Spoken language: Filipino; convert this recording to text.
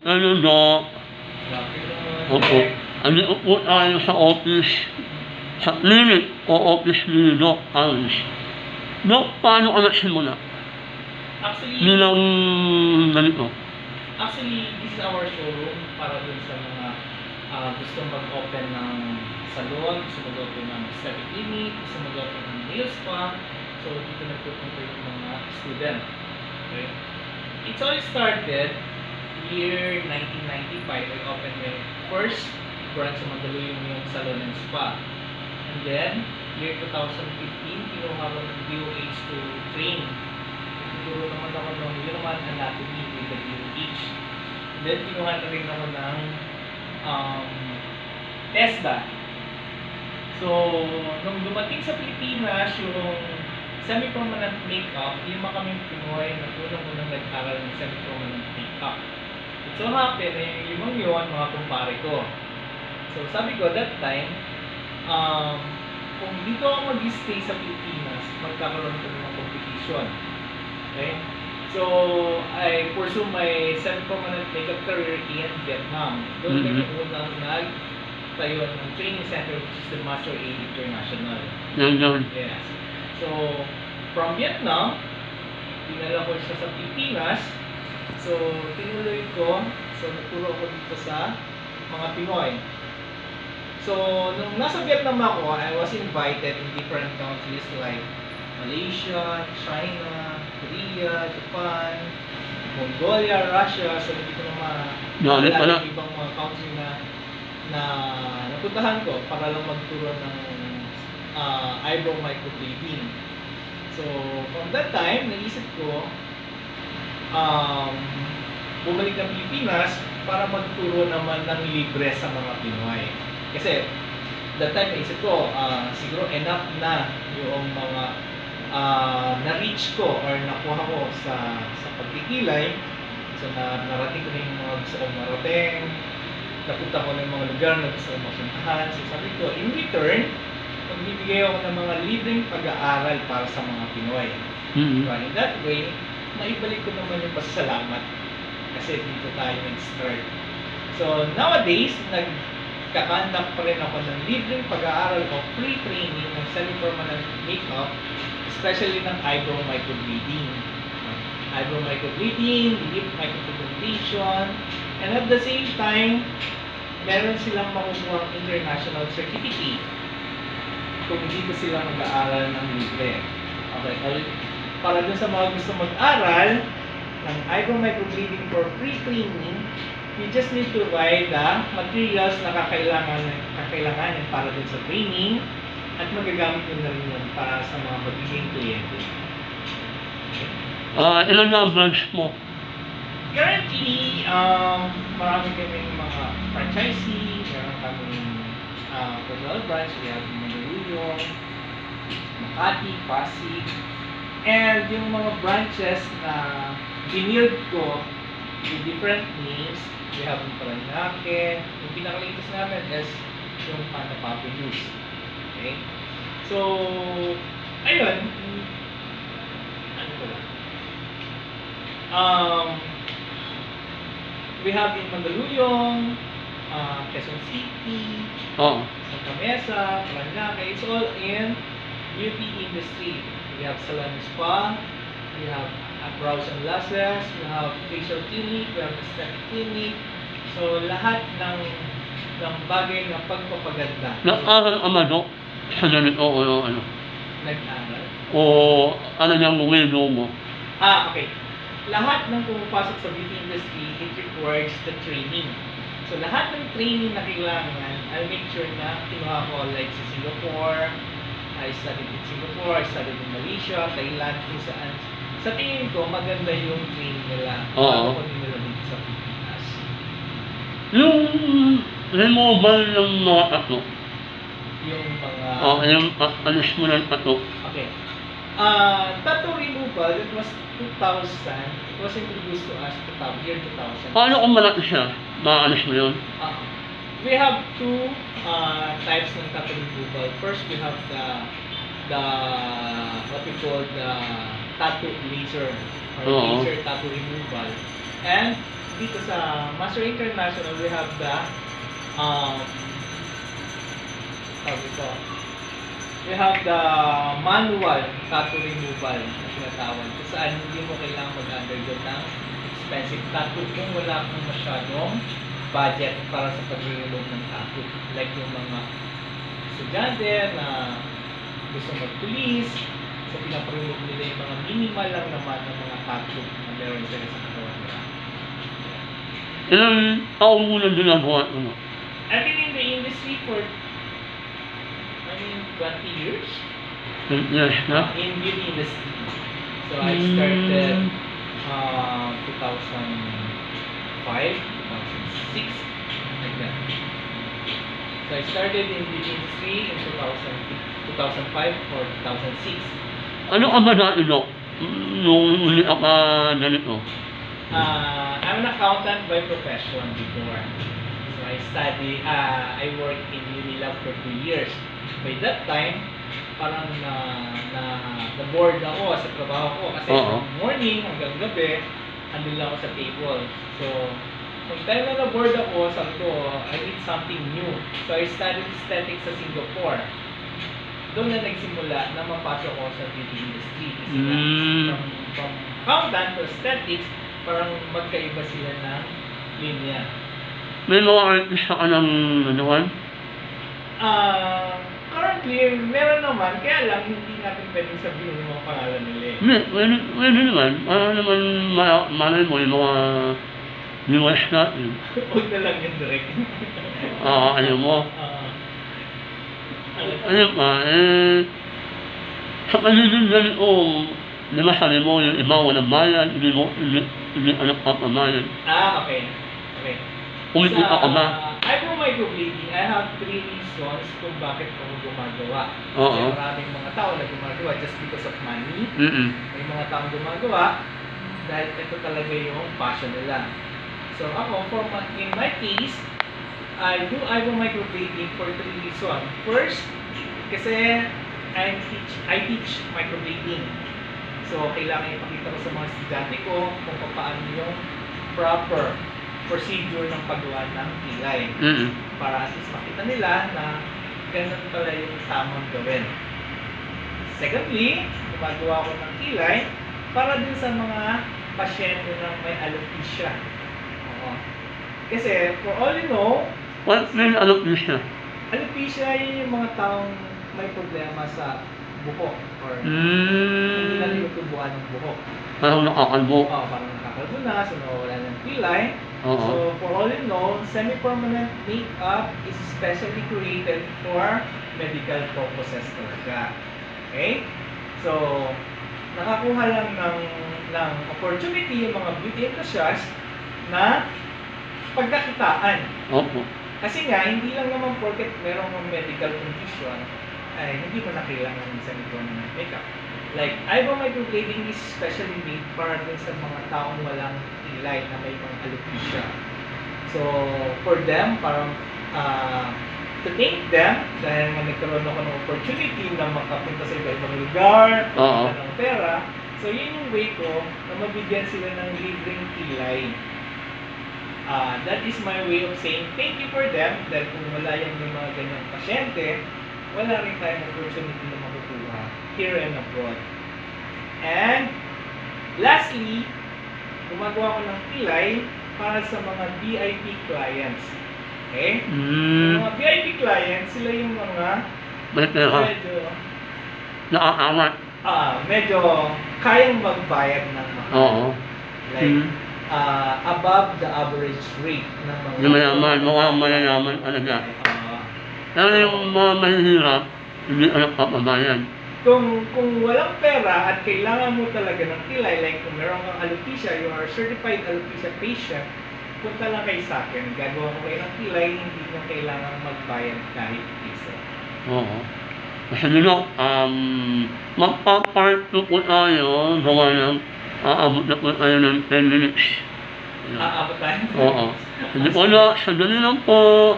Ano na, opo. Ano po tayo sa office, sa clinic o office ni Doc Alice. Doc, paano ka nagsimula? Actually, Nilang ganito. this is our showroom para dun sa mga gustong mag-open ng salon, gusto mag-open ng aesthetic clinic, gusto mag-open ng nail spa. So, dito nagpupunta yung mga student. Okay? It all started year 1995. I opened my first branch sa Mandaluyong yung salon and spa. And then, year 2015, kinuha ko ng DOH to train. Siguro naman ako ng human anatomy with the DOH. And then, kinuha na rin ako ng TESDA. So, nung dumating sa Pilipinas, yung semi-permanent makeup, yung mga kaming Pinoy na unang-unang nag-aral ng semi-permanent makeup. It so happened na yung limang yun, mga kumpare ko. So, sabi ko, that time, kung dito ako mag-stay sa Pilipinas, magkakaroon ko ng competition. Okay? So, I pursue my semi-permanent makeup career in Vietnam. Doon kami unang nagtayo ng training center, which is the Master A International. Yes. So, from Vietnam, dinala ko siya sa Pilipinas. So, tinuloy ko. So, nagturo ako dito sa mga Pinoy. So, nung nasa Vietnam ako, I was invited in different countries like Malaysia, China, Korea, Japan, Mongolia, Russia. So, hindi ko naman maalala yung ibang mga country na napuntahan ko para lang magturo ng eyebrow microblading. So, from that time, naisip ko bumalik ng Pilipinas para magturo naman ng libre sa mga Pinoy. Kasi, that time, naisip ko, siguro enough na yung mga na-reach ko or nakuha ko sa pagkikilay. So, narating ko na yung mga gusto kong marating. Napunta ko ng mga lugar na gusto kong mapuntahan. So, sabi ko, in return, magbibigay ako ng mga libreng pag-aaral para sa mga Pinoy. So, in that way, maibalik ko naman yung pasasalamat kasi dito tayo nag-start. So, nowadays, nagkakandak pa rin ako ng libreng pag-aaral o free training ng semi-permanent makeup, especially ng eyebrow microblading. Eyebrow microblading, lip micropigmentation, and at the same time, meron silang makukuha ang international certificate kung dito sila mag-aaral ng libre. Okay, para dun sa mga gusto mag-aral ng eyebrow microblading for free training, you just need to buy the materials na kakailanganin para dun sa training at magagamit nyo na rin yun para sa mga magiging kliyente. Ilan na ang branch mo? Currently, marami kaming mga franchisee, meron kaming personal branch, we have Mandaluyong, Makati, Pasig, and yung mga branches na binild ko with different names, we have yung Paranaque, yung pinaka-latest namin is yung Panapapius. Okay? So, ayun, ano ko lang. We have in Mandaluyong, Quezon City, Santa Mesa, Paranaque. It's all in beauty industry. We have salon and spa, we have brows and lashes, we have facial clinic, we have aesthetic clinic. So lahat ng bagay na pagpapaganda. Nag-aral ka ba, Doc? Sa ganito o ano? Nag-aral? O ano niyang window mo? Okay. Lahat ng pumapasok sa beauty industry, it requires the training. So lahat ng training na kailangan, I'll make sure na kinuha ko like sa Singapore, I studied in Singapore, I studied in Malaysia, Thailand, kung saan. Sa tingin ko, maganda yung training nila. Bago ko nila dito sa Pilipinas. Yung removal ng mga tattoo? Yung mga... yung alis mo ng tattoo? Okay. Tattoo removal, it was 2000. It was introduced to us year 2000. Paano kung malaki siya? Makaalis mo yun? We have two types ng tattoo removal. First, we have the what we call the tattoo laser or laser tattoo removal. And dito sa Master International, we have the um, tawag ito, we have the manual tattoo removal na tinatawag. Kung saan hindi mo kailangan mag-undergo ng expensive tattoo kung wala kang masyadong budget para sa pag-remove ng tattoo. Like yung mga estudyante na gusto mag-police, so pinapag-remove nila yung mga minimal lang naman ng mga tattoo na meron sila sa katawan nila. Ilang taon mo na ginagawa ito? I've been in the industry for 20 years. Yes, na? In beauty industry. So I started 2005, 2006, like that. So I started in beauty industry in 2005 or 2006. Ano ka ba dati, Doc? Nung uli ka pa ganito? I'm an accountant by profession before. So I worked in Unilab for 2 years. By that time, parang na-bored ako sa trabaho ko kasi from morning hanggang gabi, andun lang ako sa table. So, nung time na na-bored ako, sabi ko, I need something new. So, I studied aesthetics sa Singapore. Doon na nagsimula na mapasok ako sa beauty industry. Kasi from accountant to aesthetics, parang magkaiba sila ng linya. May mga artist ka ng nanuwan? Currently, meron naman, kaya lang hindi natin pwedeng sabihin yung mga pangalan nila eh. Pwede naman. Ano naman malay mo yung mga viewers natin? Huwag na lang yung direct. Ayaw mo. Ano pa, sa kanilin ganito, di ba sabi mo yung iba walang bayan, hindi anak pa pamayan. Okay. Kumikita ka ba? Eyebrow microblading, I have 3 reasons kung bakit ako gumagawa. Oo. Kasi maraming mga tao na gumagawa just because of money. May mga taong gumagawa dahil ito talaga yung passion nila. So ako, in my case, I do eyebrow microblading for 3 reasons. First, kasi I teach microblading. So kailangan ipakita ko sa mga estudyante ko kung paano yung proper procedure ng paggawa ng kilay. Para at least makita nila na ganun pala yung tamang gawin. Secondly, gumagawa ko ng kilay para din sa mga pasyente na may alopecia. Kasi, for all you know, What may alopecia? Alopecia yun yung mga taong may problema sa buhok or hindi na tinutubuan ng buhok. Parang nakakalbo. Parang nakakalbo na, so nawawala ng kilay. Oo. So, for all you know, semi-permanent makeup is specially created for medical purposes talaga. Okay? So, nakakuha lang ng opportunity yung mga beauty enthusiasts na pagkakitaan. Opo. Kasi nga, hindi lang naman porket merong medical condition, ay hindi mo na kailangan ng semi-permanent makeup. Like, eyebrow microblading is specially made para din sa mga taong walang kilay na may mga alopecia. So, for them, parang to thank them, dahil nga nagkaroon ako ng opportunity na makapunta sa iba-ibang lugar, makapunta ng pera, so yun yung way ko na mabigyan sila ng libreng kilay. That is my way of saying thank you for them, dahil kung wala yung mga ganyang pasyente, wala rin tayong opportunity na makukuha here and abroad. And lastly, gumagawa ko ng kilay para sa mga VIP clients. Okay? Yung mga VIP clients, sila yung mga medyo nakakamat. Medyo kayang magbayad ng mga like above the average rate ng mga mukhang mayayaman talaga. Pero yung mga mahihirap, hindi anak papabayan. Kung walang pera at kailangan mo talaga ng kilay, like kung meron kang alopecia, you are certified alopecia patient, punta lang kayo sa akin. Gagawa ko kayo ng kilay, hindi nyo kailangan magbayad kahit piso. Oo. Kasi nila, magpa-part 2 po tayo, gawa ng aabot na po tayo ng 10 minutes. Aabot tayo? Oo. Hindi po na, sandali lang po.